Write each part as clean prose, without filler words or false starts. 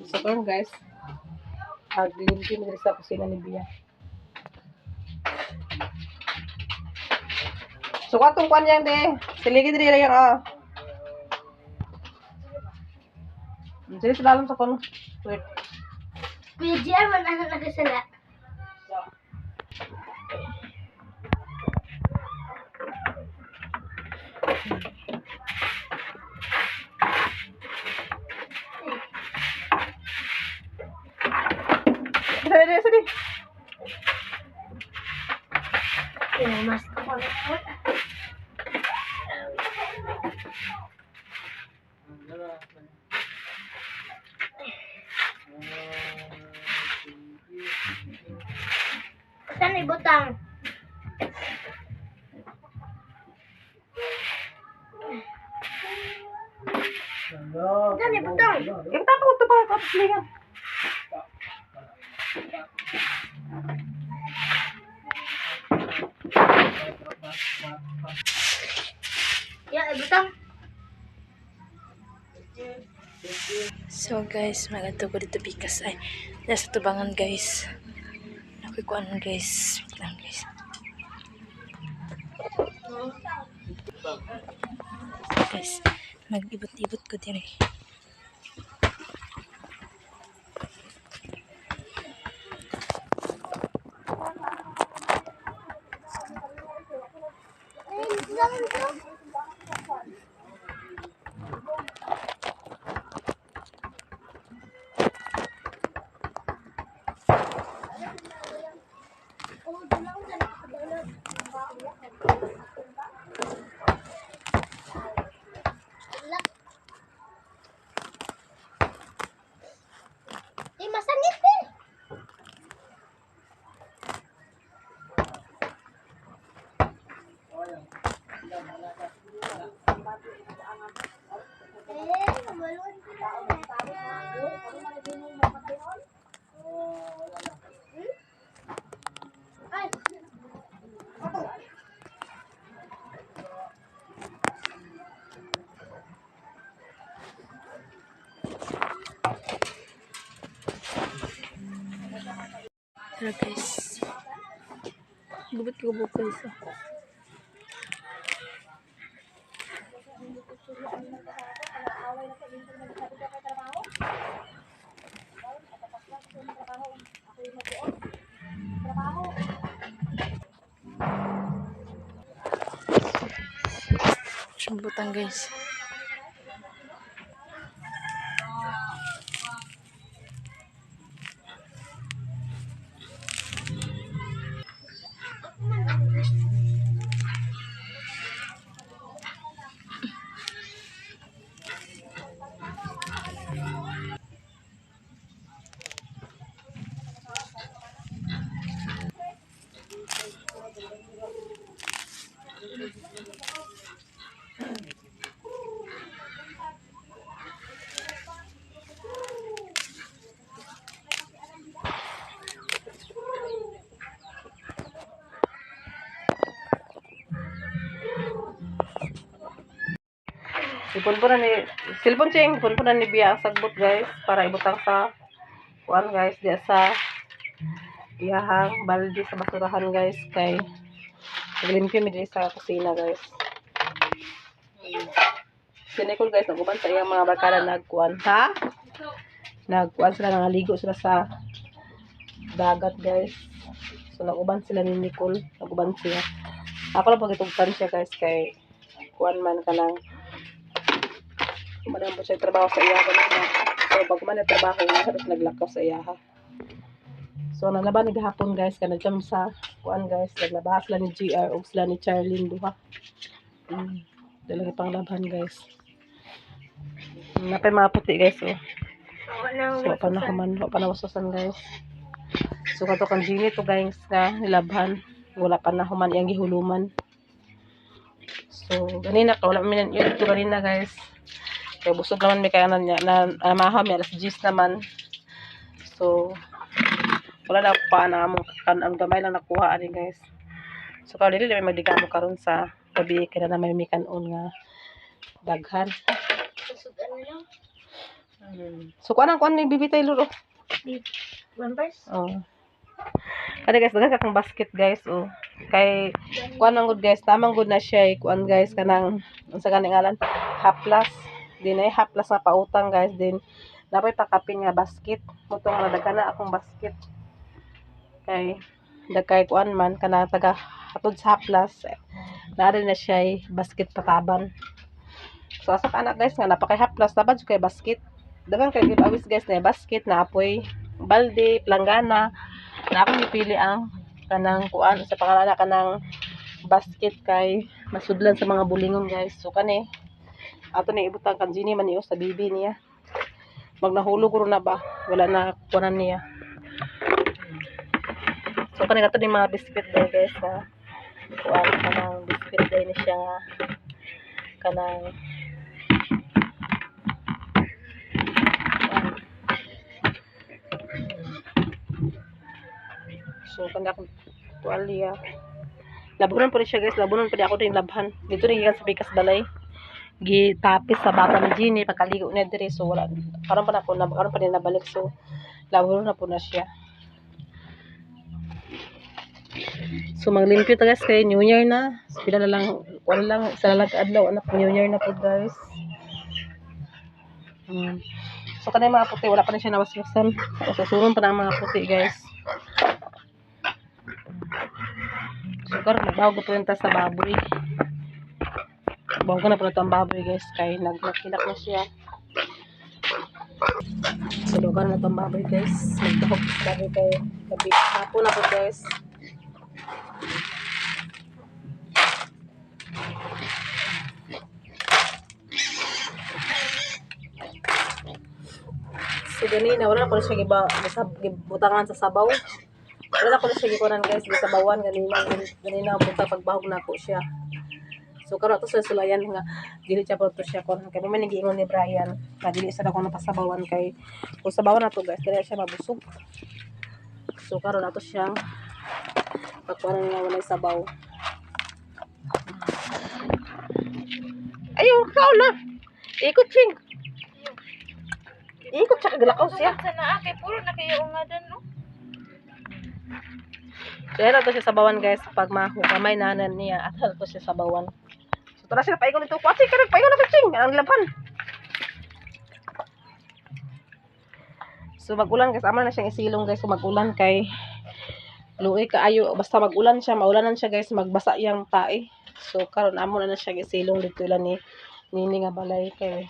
So karon guys, aglimpyo mi sa kusina ni Bia. So katong kwan yan de, siligi diri lang ah. Dili sa dalam sa kono. Wait. Kuya man ano nagasala. Sige. Mas ako na. Saan ibutang? Saan ibutang? Kita po ito pa kapslingan. Ya, ibutang. So guys, magadto ko dito bikas ay nasa tubangan guys. Nakikuan guys. Wait lang guys. Guys, mag-ibot-ibot ko dire. Masangit din. Tara guys. Gubot-gubot guys. Sumbutan guys. Punpunan ni Bia ang sagbot guys para ibutang sa kuan guys diya sa iyahang balde sa basurahan guys kay naglimpyo mi diri sa kusina guys. Sinikol guys naguban sa iyang mga barkada nagkuan ha? Nagkuan sila nangaligo sila sa dagat guys. So naguban sila ni Nicole, naguban siya. Ako lang pagitugtan siya guys kay kuan man ka lang kumanan po siya trabaho sa iya kanina. So pag man trabaho tapos naglakaw sa iya ha. So naglaban ni gahapon guys kanadto sa kuan guys naglabas sila ni GR ug sila ni Charlene duha. Dala pang laban guys. Napay mga puti guys oh. So panawasasan guys. So kato kan Gini to guys nga nilabhan wala pa na human yang gihuluman. So ganina ka wala man yun to ganina guys. Kaya busog naman may kayanan niya na maham niya alas 10 naman. So wala na pa na among ang gamay lang nakuha ani guys. So karon dili may magdigamo karon sa gabi kaya na may mikanon nga daghan. Susugan na lang. So kuan ni Bibi Taylor oh. Members? Oh. Kada guys, daga kang basket guys oh. Kay kuan man gud guys, tamang gud na siya kuan guys kanang unsa gani ngalan? Haplas. Din ay haplas nga pautang guys din. Dapat pakapin nga basket. Mutong na daga na akong basket. Kay dagkay kuan man kana taga hatod sa haplas. Naari na siya basket pataban. So asa ka anak guys nga napakay haplas dapat kay basket. Dagan kay giveaways guys na basket na apoy balde, planggana. Na ako nipili ang kanang kuan sa pangalan kanang basket kay masudlan sa mga bulingon guys. So kani ato ni ibutang kan Jenny man niyo sa bibi niya. Magnahulog ro na ba? Wala na kuanan niya. So kani kato ni mga biscuit day guys ha. Kuan kanang biscuit day ni siya nga kanang so kanda akong tuwalya. Labunan pa rin siya guys, labunan pa rin ako din labhan. Dito rin gikan sa pikas balay. Gitapis sa bata ni Jenny pagkaligo niya diri so wala. Karon pa din nabalik so labunan na po na siya. So maglimpyo ta guys kay New Year na. So, pila na lang, wala lang isa na lang kaadlaw anak New Year na po guys. So kanay mga puti wala pa rin siya nawaswasan. So suron pa na ang mga puti guys. So karon nagbago po ta sa baboy. Bago na po na ang baboy guys kay nagmakinak na siya. So lugar na itong baboy guys. Nagtahok sa baboy kay gabi. Hapon na po guys. So ganina, wala na ko na siya gibutangan sa sabaw. Wala na ko na siya gikunan guys, gisabawan ganina buta pagbahog na po siya. So karon to sa sulayan nga dili siya to siya kon kay may nagiingon ni Brian, nga dili sa ko na pasabawan kay kung sabawan na to guys, dili siya mabusog. So karon ato siyang pagkuan nga walay sabaw. Ayaw, kao na. Ikot ching. Ikot siya kagalakaw siya. Sana kay puro na kayo nga dan no. So yan to siya sabawan guys pag kamay nanan niya at to siya sabawan. So tara siya paingon nito. Kwatsi ka nagpaingon na ching ang laban. So magulan guys, amo na siyang isilong guys kung magulan kay luoy kaayo basta magulan siya, maulanan siya guys, magbasa yang tae. So karon amo na siya isilong dito ilan ni Nini nga balay kay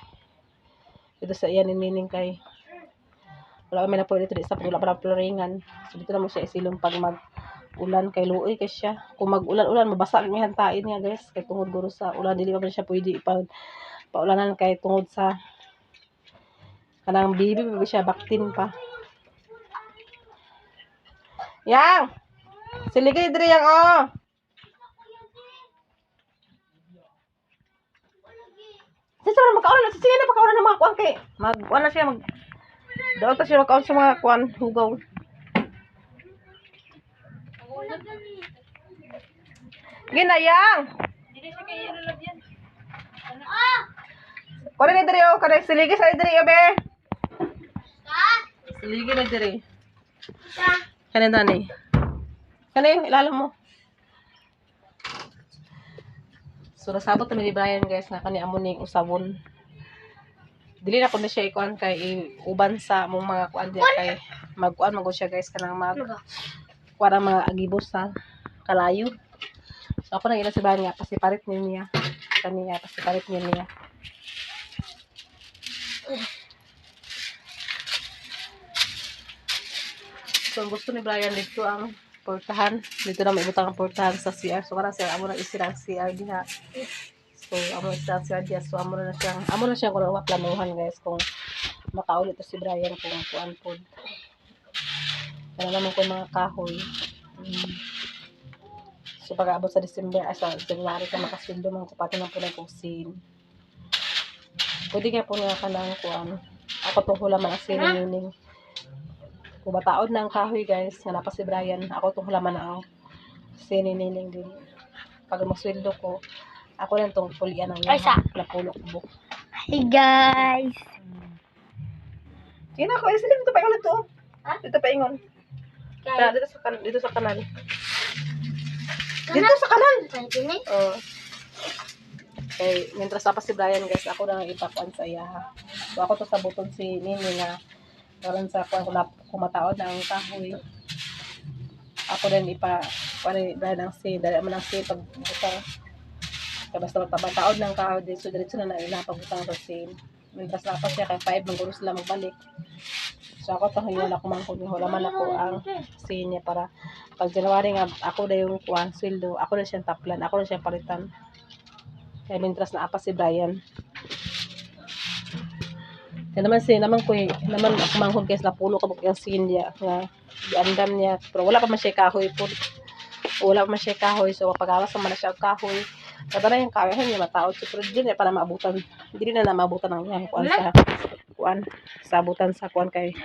dito sa iya ni Nining kay wala kami na pwede dito sa wala pa ng floringan. So dito na mo siya isilong pag mag-ulan kay luoy kay siya. Kung mag-ulan-ulan mabasa mi hantain niya guys kay tungod guro sa ulan dili pa siya pwede paulanan kay tungod sa kanang bibi pa siya baktin pa. Yang siligay diri yang oh. Sino na magkaulan na sige na pagkaulan ng mga kuan kay mag-kuan na siya daw ta siya magkaulan sa mga kuan hugaw. Ginayang. Dili siya kayo lalabyan. Kuan ni diri oh, kada siligay sa diri be. Ha? Siligay na diri. Sa? Kanin tani. Kanin ilalam mo. So nasabot na ni Brian guys nga kani amo ning usabon. Dili na ko na siya ikuan kay uban sa mong mga kuan diya kay magkuan magud siya guys kanang kuan ang mga agibos sa kalayo. So ako nang ila si Brian nga pasiparit niya kaniya pasiparit niya. So gusto ni Brian dito ang portahan. Dito na may ibutang ang portahan sa CR. So karang siya amo na isira ang CR diha. So amo isira ang CR diha. So amo na siyang kung planuhan guys kung makaulit to si Brian kung kuan pod. Kaya naman ko mga kahoy. So pag-abot sa December sa January ka makasweldo man ko pati nang punay kong sin. Pwede nga po nga kanang kuan. Ako to hula man asin nining. Kung bataod na ang kahoy guys, nga napa si Brian, ako itong hulaman na ang sininiling din. Pag masweldo ko, ako lang itong pulian ng Ay, sa? napulok buk. Hey guys! Kina ko, sige dito pa ingon to. Ha? Dito pa ingon. Kaya, Dito sa kanan. Dito sa kanan. pwede na. Oh. Okay, mientras pa si Brian guys, ako na ipakuan sa iya. So ako to sa buton si Nini nga karon sa kuan kumataod na ang kahoy. Ako din pare Brian ang si dali man ang si pagbutang. Kaya basta magpapataod ng kahoy din, so diretso na ila pagbutang sa sin. Mientras napas siya kay 5 manggulo sila magbalik. So ako to ngayon ako mangkog hulaman ako ang sin niya para pag January nga ako na yung kuan sweldo, ako na siyang taplan, ako na siyang palitan. Kaya mientras naapas si Brian. Kaya naman ako manghod guys, napulo ka buk yung sin niya. Nga, andam niya. Pero wala pa man siya kahoy po. Wala pa man siya kahoy. So, pag-awas naman na siya ang kahoy. Kada na yung kahoy, hindi niya mataod. So, pero hindi na para maabutan. Hindi na maabutan ng yung sa abutan sa kuan kay.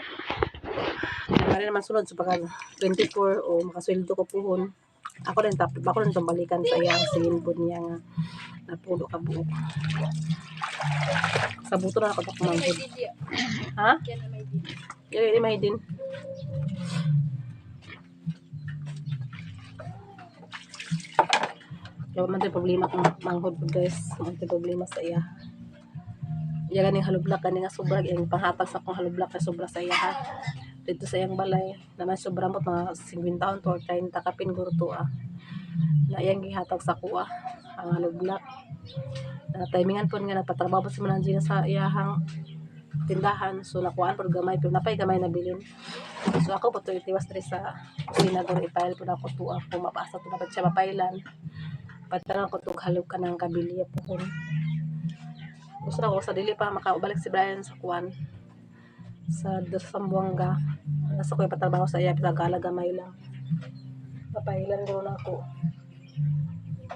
Kaya naman sunod. So, pag 24 o makasweldo ko puhon. Ako rin itong balikan sa iyang sinbod niya nga napulo ka buo. Sa buto na ako kumanghod. Ha? Yan may din. Kaya man tayo problema kung manghod po guys. Man tayo problema sa iya. Iya ganing halublak ganing nga sobra. Yung panghatag sa akong halublak na sobra sa iya ha. Dito sa iyang balay naman sobra mo mga 50 taon to 30 kapin gurto na iyang gihatag sa kuha ang halublak na timingan po nga nagpatrabaho si Mananjina sa iyahang tindahan so nakuhaan po gamay pero napay gamay na bilin so ako po to itiwas rin sa kusina doon ipile po na ako to ako mapasa to dapat siya mapailan pataran ko to halog ka ng kabilya po gusto na ko sa dili pa makaubalik si Brian sa kuwan sa Sambuanga nasa ko yung patrabaho sa iya pinagala gamay lang papailan doon ako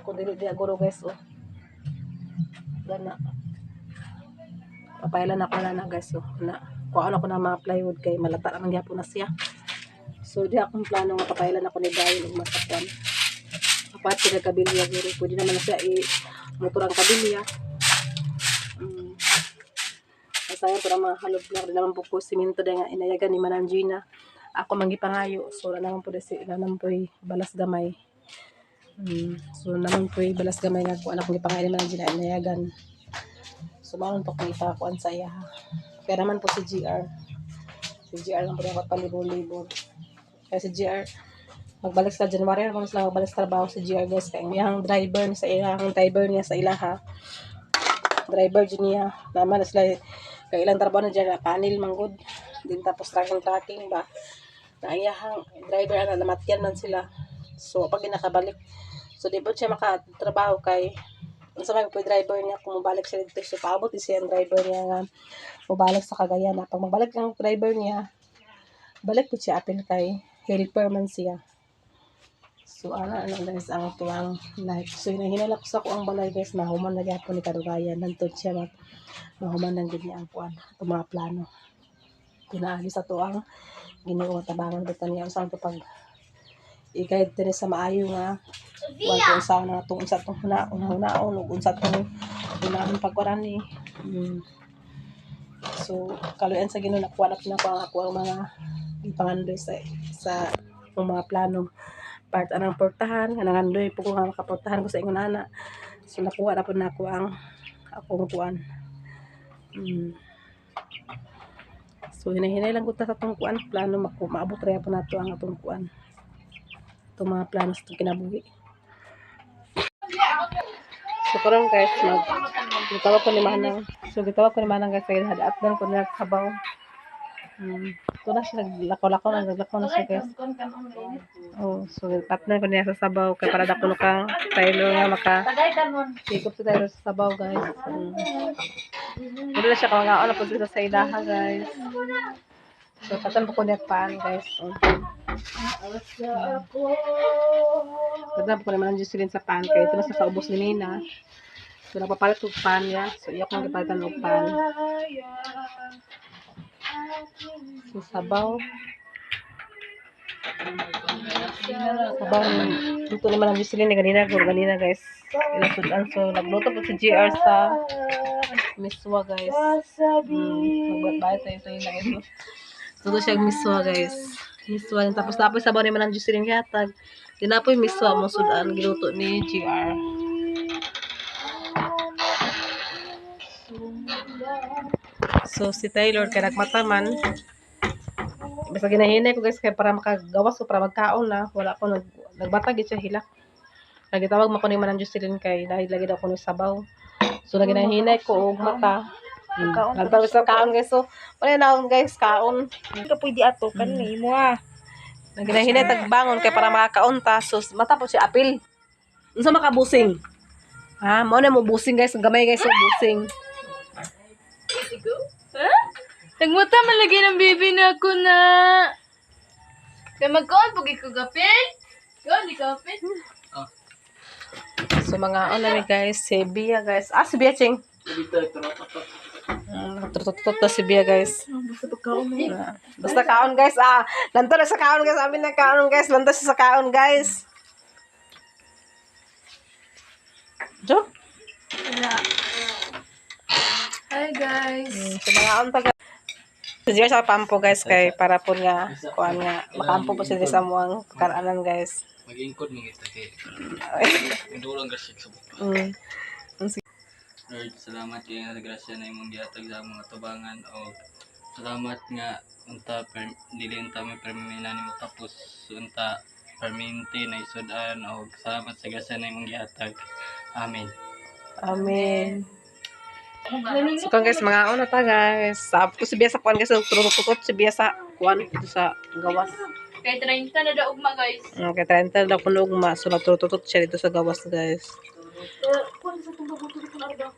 kung dili di aguro guys gana papailan ako na guys na kuha ako na mga plywood kay malata naman gyapon na siya so di akong plano nga papailan ako ni Brian ug masakyan apat sila kabilya guro pwede naman na siya motor ang kabilya sayang pero mga halog lang naman po ko simento dahil nga inayagan ni Mananjina ako mangipangayo so naman po naman po balas gamay so naman po balas gamay nga kung anak mangipangayo ni Mananjina inayagan so maron to kung ipakuan sa iya kaya naman po si GR lang po yung kapalibol-libol kaya si GR magbalik sa January naman sila magbalik sa trabaho si GR guys kaya yung driver niya sa ilaha driver niya naman sila kaya ilang trabaho na dyan na panel manggod din tapos tracking ba na iyahang driver na namatyan man sila so pag nakabalik so di po siya makatrabaho kay sa mga po driver niya kung mabalik siya dito so paabot siya ang driver niya nga mabalik sa Cagayan na pag mabalik ang driver niya balik po siya apil kay helper man siya so ano guys ang tuwang life so hinahinala ko sa ko ang balay guys mahuman na gyapon ni Kadugayan nandun siya mahuman ng ganyan ang kuan itong mga plano pinaagi sa tuwang Ginoo tabangan bitan niya usahan to pag i-guide din sa maayo nga kuan kung saan na itong unsa itong hunaon ug unsa itong hunaon pagkuran ni so kaluyan sa Ginoo nakuha na ako ang mga ipangandoy sa mga plano part anang portahan nga nangandoy po ko nga makaportahan ko sa ingon ana so nakuha na po na ako ang akong kuan so hinahinay lang ko ta sa itong kuan plano maabot rin po na ito ang itong kuan itong mga plano sa itong kinabuhi so karon guys gitawag ko ni Manang guys kaya hadaat dan ko na kabaw ito na siya naglakaw na siya guys so partner ko niya sa sabaw kaya para dako kang Tyler nga sikop sa Tyler sa sabaw guys hindi na siya kawangaon na po dito sa ilaha guys so patan po ko niya pan guys ganda po ko naman ang juice sa pan kaya ito na sa ubos ni Nina so napapalit ko pan niya so iyak nang ipalitan ng pan so sabaw dito naman ang juice ni ganina guys ilang sudan so nagluto po si GR sa miswa guys. Magbayad tayo sa ina ito. Ito siya miswa guys. Miswa. Tapos sabaw ni Manang Jocelyn Yatag. Dinapoy miswa mo sudan giluto ni GR. So si Taylor kaya nagmataman. Basta ginahinay ko guys kaya para makagawas ko para magkaon na. Wala ko nagbatag siya hilak. Nagitawag mo ko ni Manang Jocelyn kay dahil lagi daw ko ng sabaw. So naginahinay ko og mata. Nagtawag sa kaon guys. So wala na guys kaon. Hindi ka pwede ato kan ni mo ah. Naginahinay tagbangon kay para makakaon ta. So matapos si apil. Unsa makabusing? Ha, mo na mo busing guys, gamay guys sa busing. Ha? Nagmuta malagi ng bibi na ako na. Kaya magkaon pag ikaw gapin? Ikaw, di kapin? So mga ano guys, si Bia guys. Ah, si Bia Ching. Tututut na si Bia guys. Basta pagkaon mo. Basta kaon guys. Ah, lanto na sa kaon guys. Amin na kaon guys. Lanto sa kaon guys. Jo? Hi guys. So mga unta guys. Diyan sa pampo guys kay para po nga kuan nga makampo po sila sa muang karanan guys. Mag-ingkod mo kita kay Indulong kasi sa buto. Lord, salamat kay nga grasya na imong gihatag sa mga tubangan o salamat nga unta dili unta may permina nimo tapos unta perminti na isudan o salamat sa grasya na imong gihatag. Amen. Amen. So kung guys, mga una ta guys. Sabi ko si Bia sa kuan guys, tututot si Bia sa kuan ito sa gawas. Kaya 30 na daw ugma guys. Okay, 30 daw puno ugma. So nagtututot siya dito sa gawas guys. Kuan sa tungga ko ko na daw.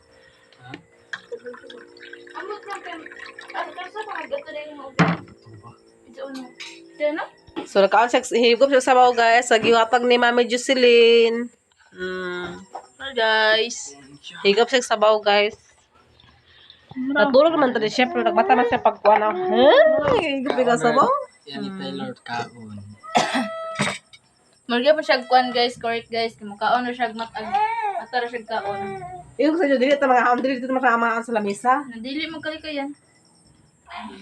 Amot na kayo. Ano ka sa mga gato na yung mga ito ano? Ito ano? So nagkaon siya, higop siya sa bawo guys. Sa giwatag ni Mami Jocelyn. Hi guys. Higop siya sa bawo guys. Natulog naman tadi siya, pero nagbata man siya pagkuhan na. Higop siya sa bawo. Yan ni Taylor kaon. Marga pa siya kuan guys, correct guys. Kamukaon na siya matag. Atara siya kaon. Yung sa dili ta mga haon dili dito masamaan sa lamesa. Nadili magkalikayan.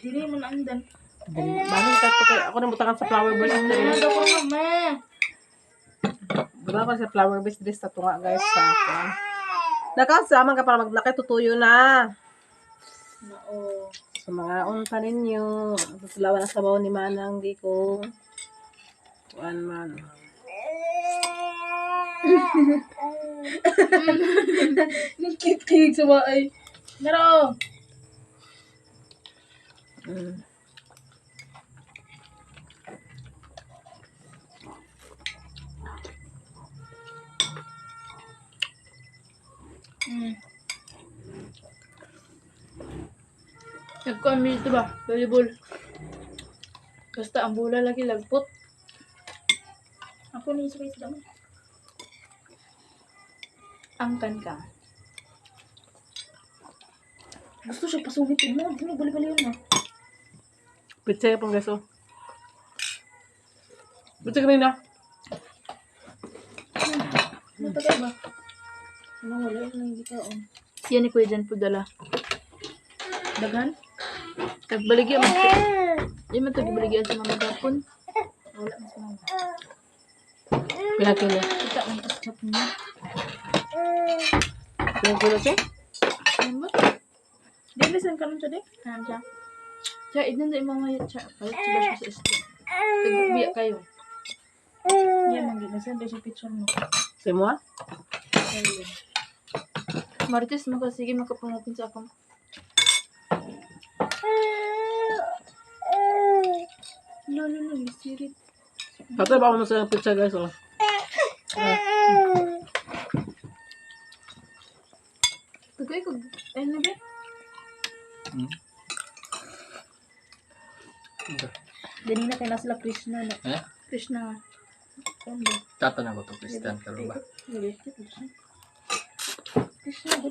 Dili mo na andan. Banon ka to kay ako nang butangan sa flower base. Ano daw ko mama. Diba pa sa flower base dress sa tunga guys sa kuan. Nakasama ka para nakitutuyo na. Oo. Sa mga unta ninyo. Tutulawan ang sabaw ni Manang di ko. Kuan man. Nakikig sa baay. Naro. Nagkuan mo dito ba? Volleyball. Basta ang bola lagi lagpot. Ako ni space daw. Angkan ka. Gusto siya pasungit mo. Hindi bali-bali yun na. Pizza pang guys oh. Pizza kanina. Matagay ba? Ano wala yun hindi ka on. Yan ni Kuya dyan po dala. Dagan? Nagbaligyan mo. Yan man ito gibaligyan sa mga gapon. Wala na sa mga. Pinakilo. Kita ang tasap niya. Pinakilo siya? Ano ba? Di listen ka nun siya di? Ano siya? Siya, idin na imamayat siya. Palit siya ba siya sa isto. Tigbiya kayo. Yan, mag-listen. Dahil siya picture mo. Sa mo ah? Ayun. Marites mo ka. Sige, makapangupin sa akong. No, sirit. Patay ba ako sa pizza guys oh. Tagay ko. Ano ba? Dini na kaya nasa Krishna na. Eh? Krishna. Ano ba? Tata na ko to Christian karon ba? Krishna ba?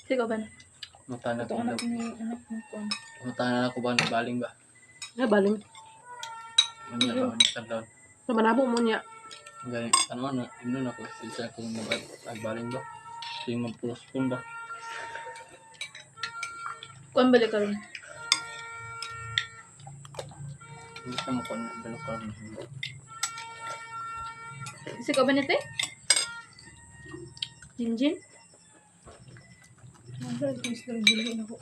Sige ba? Mutana Ito ko anak ni Kwan. Mutana ko ba baling ba? Na baling. Ano ba ni kadlon? Sa manabo mo niya. Gani ano na ino na ko sa kung nagbaling ba? Sing magpulos pun ba? Kuan balik ka rin. Gusto mo kung ano ko. Kasi ka ba nito? Jinjin? Ang sarap yung islang bilhin ako.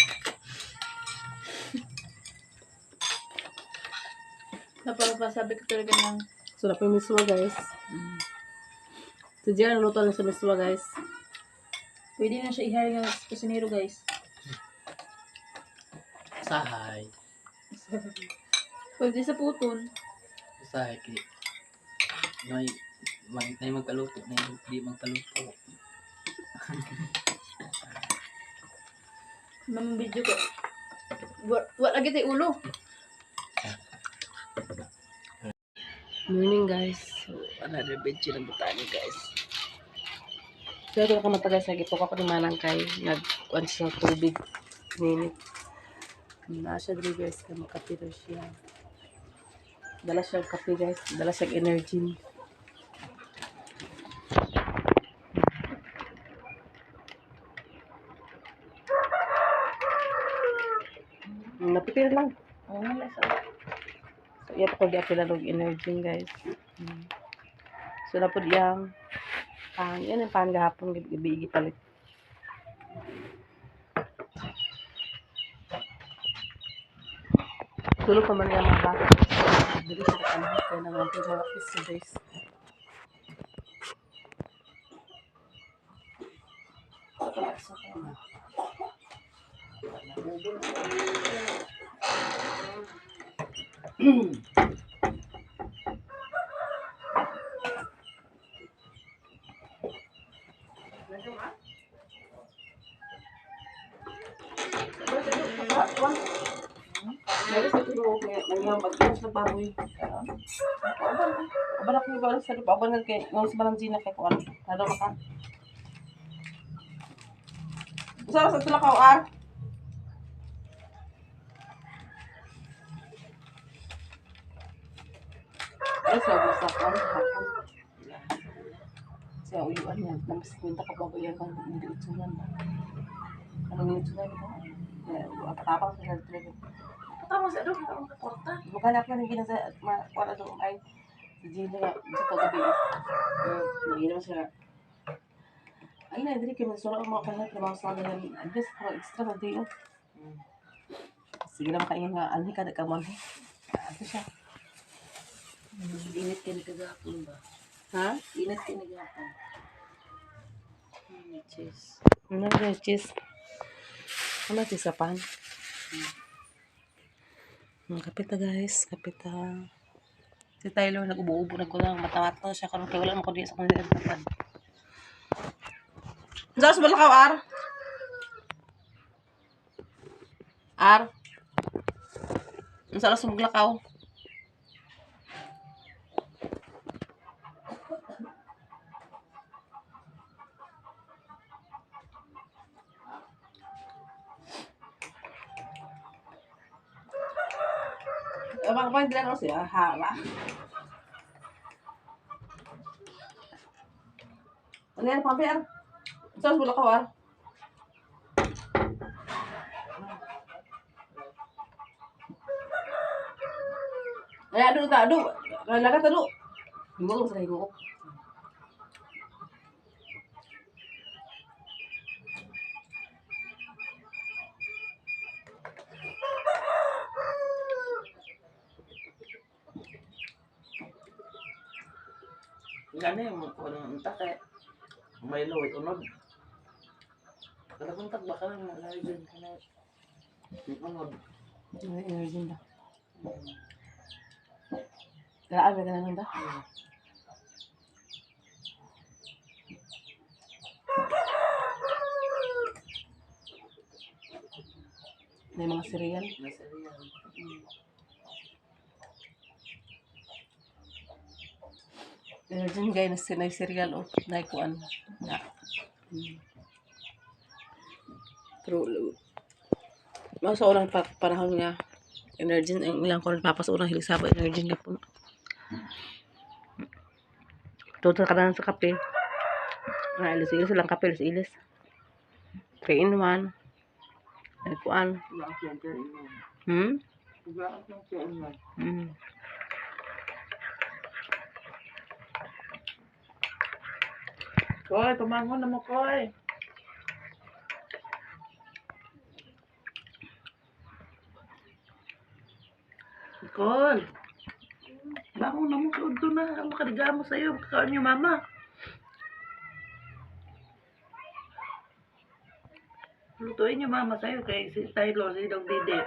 Napapasabi ko talaga ng Sarap yung miswa, guys. Si Gian, luto lang sa miswa, guys. pwede na siya i-hire ng kusinero guys. Sahay. Pwede sa puton. Sahay kay may magpaluto na hindi magpaluto. Mamang video ko. Wala lagi tayo ulo. Morning, guys. So, another video ng butani, guys. Pero ako na pa, guys. Nagipok ako ni Manang kay nag-kuhan siya ng tubig. Minute. Nasa dali, guys. Na makape daw siya. Dala siya ng kape, guys. Dala siya ng energy. Napipir lang. Oo, wala sa. So, iya po di apila ng energy, guys. So, na po diyang yan ang panggahapon gabi palit. Tulog pa man yung mga bata. Dili sa kanahit kaya nang ang mga piso, guys. Meron sa tulog, nangyang mag-iwas ng baboy. Aban ako yung sa lupa, aban nga kay, nung sa Balanzina kay Kuan. Nado ka. Isa sa tulakaw, Ar. Ay, sa masakan, hapon. Siya, uyuan yan. Namas kwenta ka baboy yan kung hindi utsunan. Anong utsunan ko? Patapang sa nag-trade. Tama sa doon, ang kaporta. Bukan ako nang ginasa wala doon ay si Gina nga sa kagabi. Naginom siya. Ay na dili kay magsura ang mga kanila trabaho sa amin. Address para extra na day. Sige lang kayo nga anhi ka na kamon. Ato siya. Init ka na kagapon ba? Ha? Init ka na kagapon. Cheese. Ano na cheese? Ano cheese sa pan? Kapit na, guys. Kapit na. Si Tyler nag-ubo-ubo na ko lang. Matawato siya. Kaya wala mo ko di sa kanila. Saan sa balakaw, Ar? Ar? Saan sa balakaw? Makapagdilan ko siya. Hala. Ano yan, Papi, Ar? Saan sa balakaw, Ar? Ay, ado. Lagat, ado. Hingo ko sa hingo ko. Gani yung unang unta kay may lawit unod. Kada puntak baka lang malay din kana unod. Ay, energy na. Karaan ka na lang da. May mga cereal. Nasa riyan. Energy guys na sinay cereal o naikuan na. Pero sa unang panahon nga energy ang ilang ko papas unang hilisaba energy nga po. Total ka na sa kape. Ilis lang kape, ilis. 3 in 1. Nagkuan. Wala ang siyempre inom. Wala ang siyempre inom. Koy, tumangon na mo, Koy. Koy. Bangon na mo, kaunto na. Ang makadiga mo sa'yo. Kakaon yung mama. Lutuin yung mama sa'yo kay si Tyler, si Dog Dede.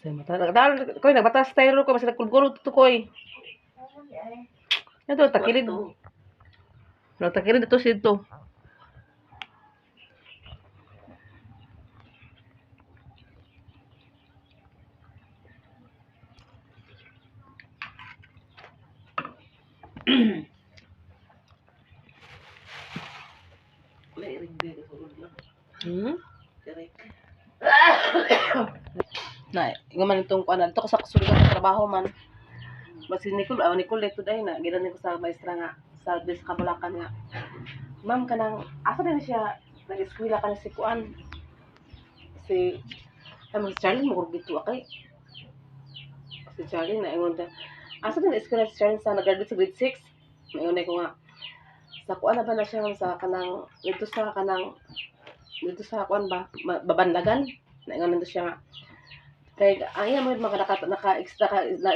Sa mata. Koy, nagbatas tayo ko. Basta nagkulgulog ito, Koy. Ito, takilid. Takilid ito siya ito. Lairing din. Correct. Na, man itong kuan dito ko sa kasuligan sa trabaho man. Basi Nicole ito dai na gidan ko sa maestra nga sa Kabulakan nga. Ma'am kanang asa na siya nag-eskwela ka na si kuan. Si Charlie mo gito akay. Si Charlie na ingon ta. Asa na eskwela si Charlie sa nag-graduate sa grade 6. Ingon ko nga sa kuan na ba na siya sa kanang dito sa kuan ba babandagan na ingon nito siya nga kay ang iya mo na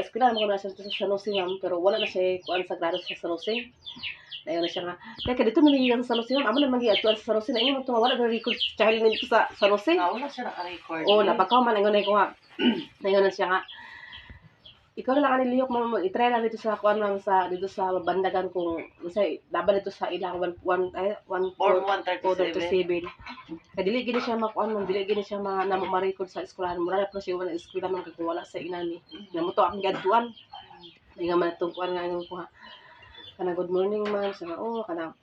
eskwela mo na siya sa San Jose ma'am pero wala na siya kuan sa grado sa San Jose na ingon siya nga kaya dito niligan sa San Jose ma'am amo na magi-atuan sa San Jose na ingon to wala na record child nito sa San Jose Wala siya naka-record. oh napakaw man ingon ko nga na ingon siya nga ikaw na lang kaniliyok mo i-try lang dito sa kuan lang sa dito sa bandagan kung say laban dito sa ilang 137 kay dili gini siya makuan man dili gini siya na ma-record sa eskwelahan mura na po siya wala eskwela man kay wala sa inani namuto ang gadtuan nga man itong kuan nga ingon ko ha kana good morning ma'am sa oh kana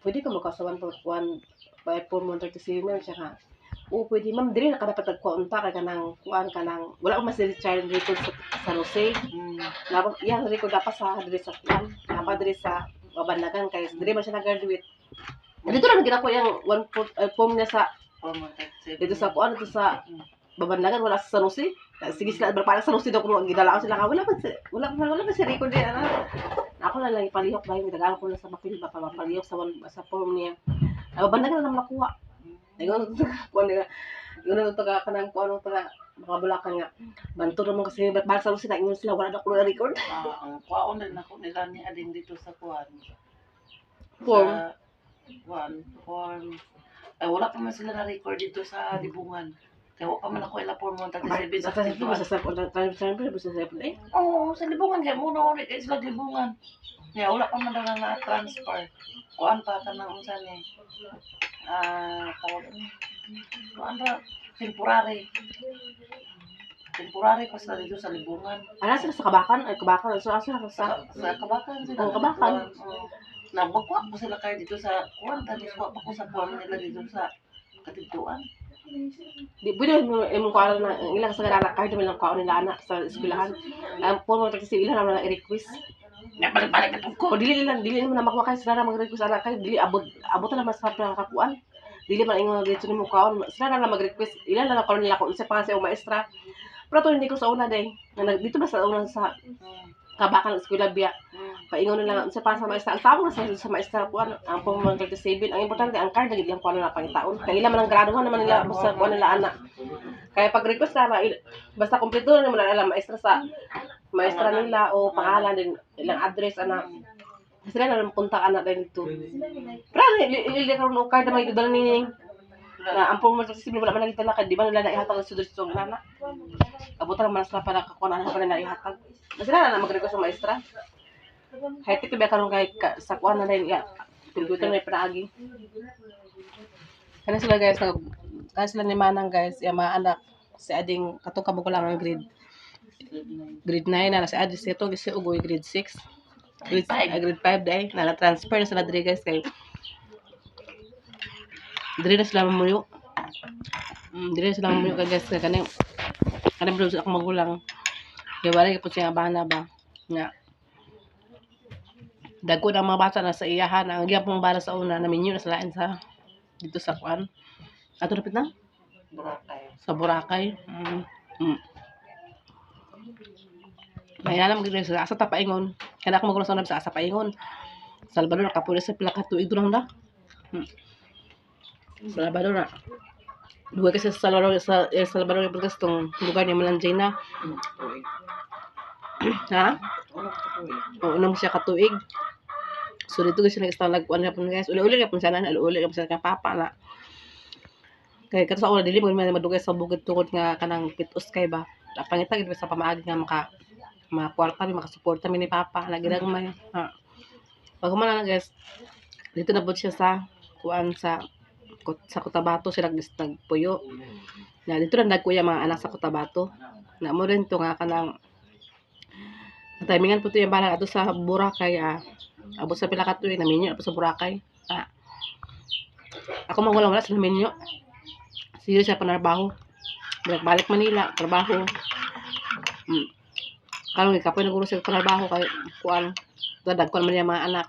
pwede ka makasawan po kuan by 437 siya ka pwede ma'am dili na ka dapat nagkuunta kay kanang kuan kanang wala ko mas child record sa San Jose dapat yang record dapat sa diri sa kuan dapat diri sa babandagan kay diri man siya nag-graduate dito lang gina ko yung form niya sa dito sa kuan dito sa babandagan wala sa San Jose sige sila para sa San Jose daw kung gidala ko sila wala pa si record din ako lang ipalihok dahil nagdagalo ko na sa mapil baka mapalihok sa form niya babandagan na naman nakuha ayun to ka kanang kuano to ka mga Bulacan nga banto naman kasi balik sa Jose na ingon sila wala na ko na record Ang kuwaon din ako nila ni Ading dito sa kuwan. form Form. Ay, wala pa man sila na-record dito sa Libungan. Kaya wala pa man ako ila form 137 sa Libungan. Oo, sa Libungan. Kaya muna ulit kayo sila Libungan. Kaya wala pa man na transfer. Kuan pa ka ng unsan eh. Kuan ba? Temporary. Temporary pa sila dito sa Libungan. Ano sila sa Kabakan? Ay, Kabakan. So, asa sa Sa Kabakan sila. Oh, Kabakan. Nabagwa ko sila kayo dito sa kuwan. Tapos kuwa pa ko sa kuwan nila dito sa Katintuan. Di pwede mo imong kuan na ilang sa kanana kahit naman lang kuan nila anak sa eskwelahan. Ang po mo kasi ilang naman ang i-request. Balik na po ko. O dili mo na makuha kay sila na mag-request anak kay dili abot na mas sa kakuan. Dili man ingon dito nimo kuan. Sila na mag-request. Ilan na kuan nila ko isa pa sa maestra. Pero to hindi ko sa una day. Dito ba sa una sa Kabakan eskwela biya. Paingon nila sa para sa maestra. Ang tawag na sa maestra kuan ang form 137. Ang importante ang card gid lang kuan na pangitaon. Kay ila man ang graduhan naman nila basta kuan nila anak. Kaya pag request na basta kumpleto na naman nila maestra sa maestra nila o pangalan din ilang address anak. Sila na lang punta anak din dito. Pero ili karon card na may dala ni na ang form 137 wala man nagdala kay di ba nila naihatag sa sudot sa anak. Abutan man sa para kakuan na pa nila ihatag. Sila na mag-request sa maestra. Kahit ito ba karon kay sa kuan na din ya. Pilibutan na pinaagi. Kana sila guys, kana sila ni Manang guys, ya mga anak si Ading katong kabog lang ang grade 9 na si Ading si si Ugoy grade 6. Grade 5 dai na transfer na sila diri guys kay diri na sila mamuyo. Diri na sila mamuyo kay guys kanang bro sa akong magulang. Kaya wala po siya bana ba nga Dagko ng mga bata na sa iyahan. Ang gyapong bala sa una na minyo na sa lain sa dito sa kuan. Ato napit na Boracay. sa Boracay. May alam gid sa asa ta paingon. Kana ako magulo sa asa paingon. Salvador nakapulis sa pila ka tuig lang na. Salvador na. Duwa kasi sa Salvador sa El Salvador yung tong lugar ni Malanjina. Tuig. Ha? Ano ka tuig? O unang siya katuig. So dito kasi nag-start nagkuan na po guys. Uli-uli ka po sana, uli ka po sana papa na. Kaya kato sa una dili mo madugay sa bukid tungod nga kanang pitos kay ba. Pangita gid sa pamaagi nga makakwarta mi makasuporta mi ni papa lagi lang may. Ha. Pag humana na guys, dito na po siya sa kuan sa Cotabato sila nagpuyo. Na dito na nagkuya mga anak sa Cotabato. Na mo rin to nga kanang timingan po to yung balang ato sa Boracay abot sa pila ka tuig na minyo ato sa Boracay. Ako wala sa minyo. Siya siya panarbaho. Balik Manila, trabaho. Kalong ikapoy naguro sa panarbaho kay kuan dadagkon man niya mga anak.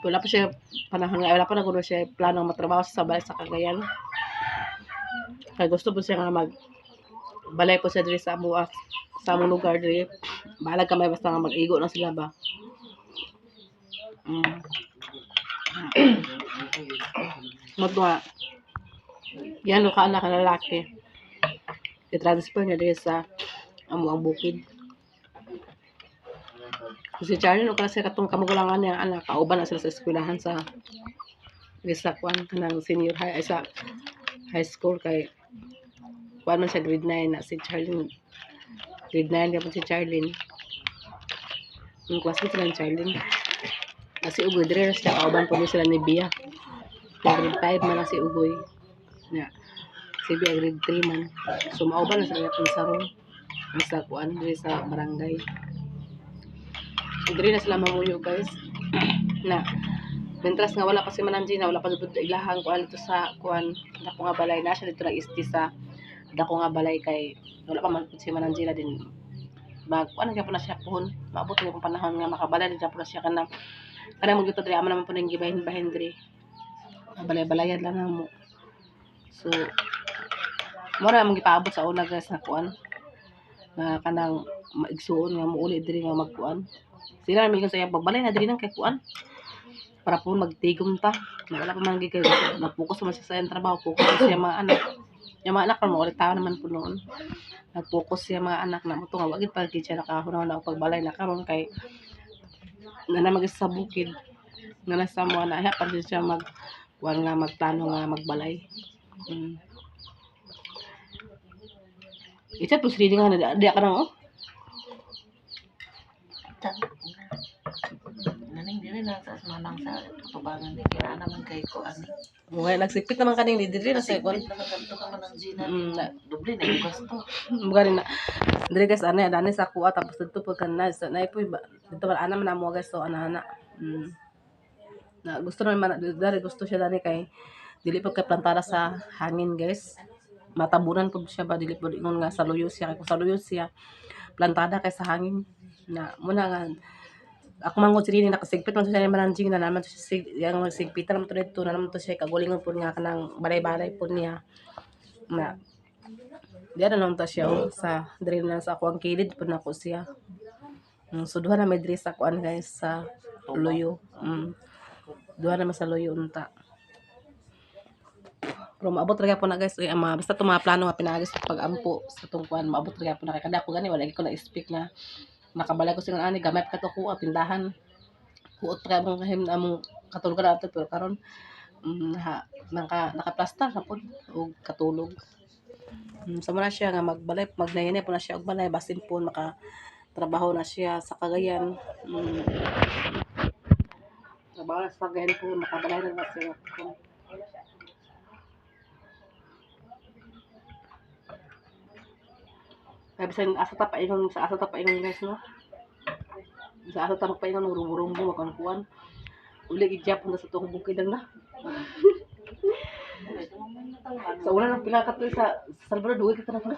Wala pa siya panahon nga wala pa naguro siya plano matrabaho sa balik sa Cagayan. Kaya gusto po siya nga balay po siya diri sa among lugar diri. Balag kamay basta nga mag-igo na sila ba. Magwa. Yan ka anak na lalaki. I-transfer niya diri sa ang bukid. Si Charlie no kasi katong kamugulangan niya anak kauban na sila sa eskwelahan sa kwan kanang senior high ay sa high school kay kuan man siya grade 9 na si Charlie grade 9 yapon si Charlene yung classmate sila ni Charlene kasi Ugoy dire na sila kauban po sila ni Bia grade 5 man na si Ugoy na si Bia grade 3 man so mauban na sila yapon sa room sa kuan dire sa barangay. Diri na sila mamuyo guys na mentras nga wala pa si Mananjina wala pa dito ilahang kuan dito sa kuan dako nga balay na siya dito nag-isti sa dako nga balay kay wala pa man si Mananjina din kuan gyapon na siya pohon maabot yung panahon nga makabalay din gyapon na siya kana mo dito diri amo naman po ning gibahin diri balay-balayan lang mo so mo ra mong gipaabot sa una guys na kuan na kanang maigsuon nga muuli diri nga magkuan sila namin sa iyang pagbalay na diri nang kay kuan para po magtigom ta wala pa man gid kay nag-focus man siya sa iyang trabaho focus siya mga anak yung mga anak pa mo ulit taon naman po noon nag-focus siya mga anak na mo to nga wagid pa gid siya nakahunahon na pagbalay na karon kay na mag sa bukid nga nasa mo na pa siya mag kuan nga magplano nga magbalay. Isa plus reading nga di ka nang Naning dili na sa manang sa tubangan di kina naman kay ko ani. Well, nagsipit naman kaning diri na sa kon. Nakakanto ka man ang Gina. Doble na yung gasto. Mga na. Diri guys ani sa kuha tapos dito pag kana sa nay po dito man ana man amo guys so ana. Na gusto naman dari gusto siya dani kay dili pag kay plantada sa hangin guys. Matabunan pud siya ba dili pud ingon nga sa luyo siya kay kung sa luyo siya plantada kay sa hangin na muna nga ako man gud sini nakasigpit man siya ni Mananjing na naman siya yang sigpitan naman to dito na naman to siya kagulingon pud nga kanang balay-balay pud niya na diyan na naman to siya sa diri na sa ako ang kilid pud nako siya so duha na may diri sa kuan guys sa luyo duha na sa luyo unta pero maabot ra po na guys basta to mga plano nga pinagis pag-ampo sa tungkuan maabot ra po na kay kada ko gani wala ko na speak na nakabalay ko singon ani gamay pa to ko tindahan kuot pa mong kahim among katulog na ato pero karon naka-plaster na pod og katulog sa muna siya nga magbalay magnayane po na siya og balay basin po maka trabaho na siya sa Cagayan trabaho na sa Cagayan po makabalay na siya kaya bisan asa ta paingon guys no sa asa ta paingon rumbo makankuan uli gidjap na sa tuong bukid na sa una nang pila ka to sa Salvador duwe ka na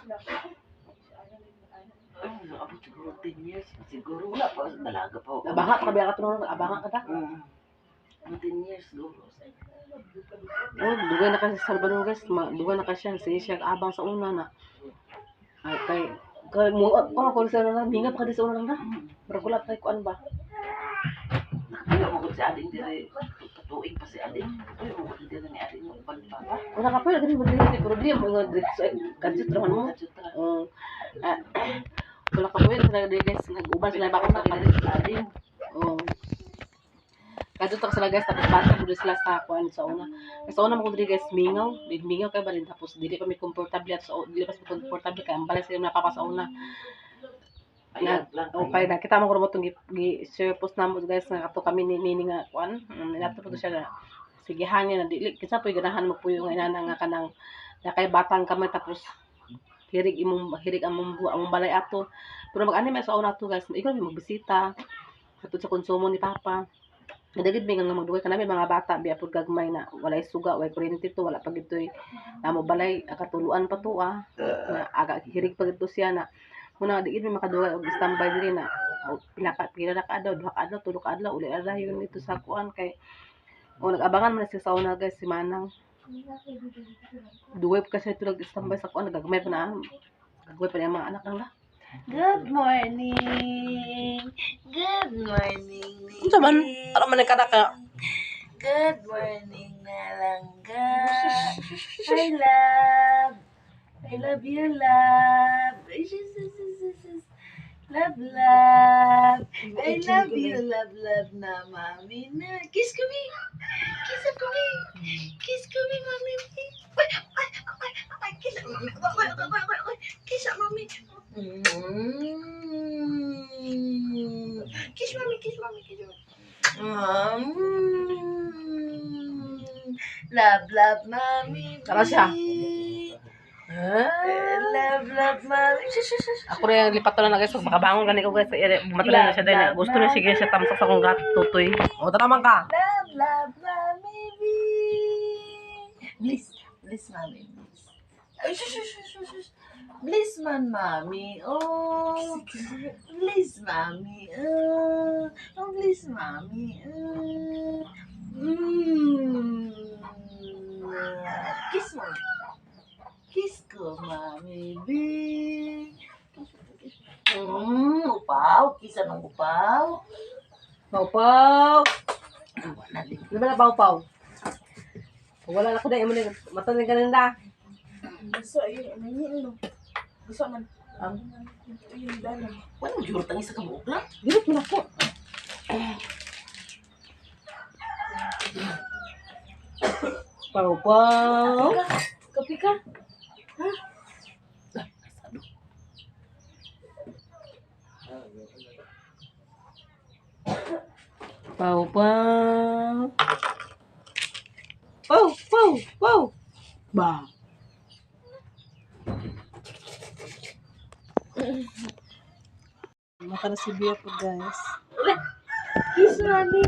Pero abot siguro 10 years. Siguro wala pa. Dalaga pa ako. Abanga pa kabiya ka tulong, abanga ka ta. 10 years siguro. Oh, dugay na kasi sa Salvador guys, dugay na kasi siya, siya abang sa una na. Ay, kay mo ko sa na, mingat ka di sa una na. Bergulat kay kuan ba? Hindi mo si Ading dire. Patuig pa si Ading. Uy, mo dire ni Ading mo pagpapa. Wala ka pa gani mo di problem mo kadjut raman mo. Wala ka pwede na di guys, nag-uban sila ba ko sa Ading. Oh. Kadto ta sila guys tapos bata mo sila sa kuan sa una. Sa una mo guys mingaw kay balin tapos dili pa mi komportable at so dili pa mi komportable kay ang balay sila napapa sa una. Na o pay nakita mo ko mo tong share post namo guys nga ato kami ni nga kuan. Nato po siya na sige hangin na dili kinsa poy ganahan mo puyo nga inana nga kanang kay batang kamay tapos hirig among balay ato. Pero mag-ani may sa una to guys, ikaw magbisita hatod sa konsumo ni papa. Nadagid may nga magdugay ka namin mga bata biya pud gagmay na walay suga way kuryente to wala pa gitoy namo balay akatuluan pa to na aga hirig pa gito siya na muna digid may makadugay og standby diri na pila na ka adlaw duha ka adlaw tulo ka adlaw uli ara yun dito sa kuan kay o nagabangan man siya sa una guys si Manang duway pa kasi tulog standby sa kuan gagmay pa na gagmay pa na ang mga anak nila. Good morning. Good morning. Unsa man para man kada ka Good morning, Nalangga. I love you, love. Love, love. I love you, love na, mami na. Kiss ko, me. Kiss ako, me. Kiss ko, me, mami. Kiss ako, mami. Kiss ako, mami. Kiss, mami, kiss, mami, kiss, mami. Love, mami. Tara siya. Love, mami. Ako rin lipat to na guys, makabangon gani ko guys, bumatala na siya dahil gusto na sige siya tamsak sa kong gato tutoy. O tanaman ka. Love, mami. Bliss, mami. Ay, shush. Bliss man, mami. Oh, bliss, mami. Oh, bliss, mami. Kiss, mami. Kiss ko, mami. Upaw. Kiss anong upaw? Pau-pau. Wala din. Di ba na pau-pau? Wala na ko na imo ni matan ni kananda. Gusto, ayun. Gusto man. Ayun, dalam. Wala mo juro tangis sa kabuok lang. Dili mo ko. Pau-pau. Kapi ka? Pau-pau. Pau. Ba. Maka na si Bia po guys. Kiss, mami.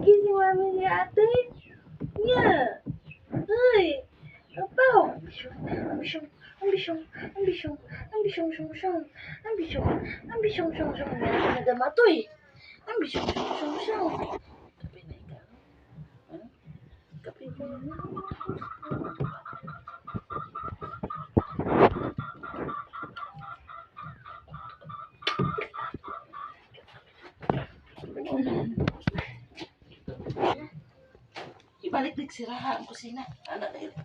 Kiss si mami ni ate. Yeah. Ay. Apaw. Ambisyon. Nadamatoy. Ambisyon. Kape na ikaw. Kapi ka. Ibalik-lik sirahan ang kusina. Anak na ito.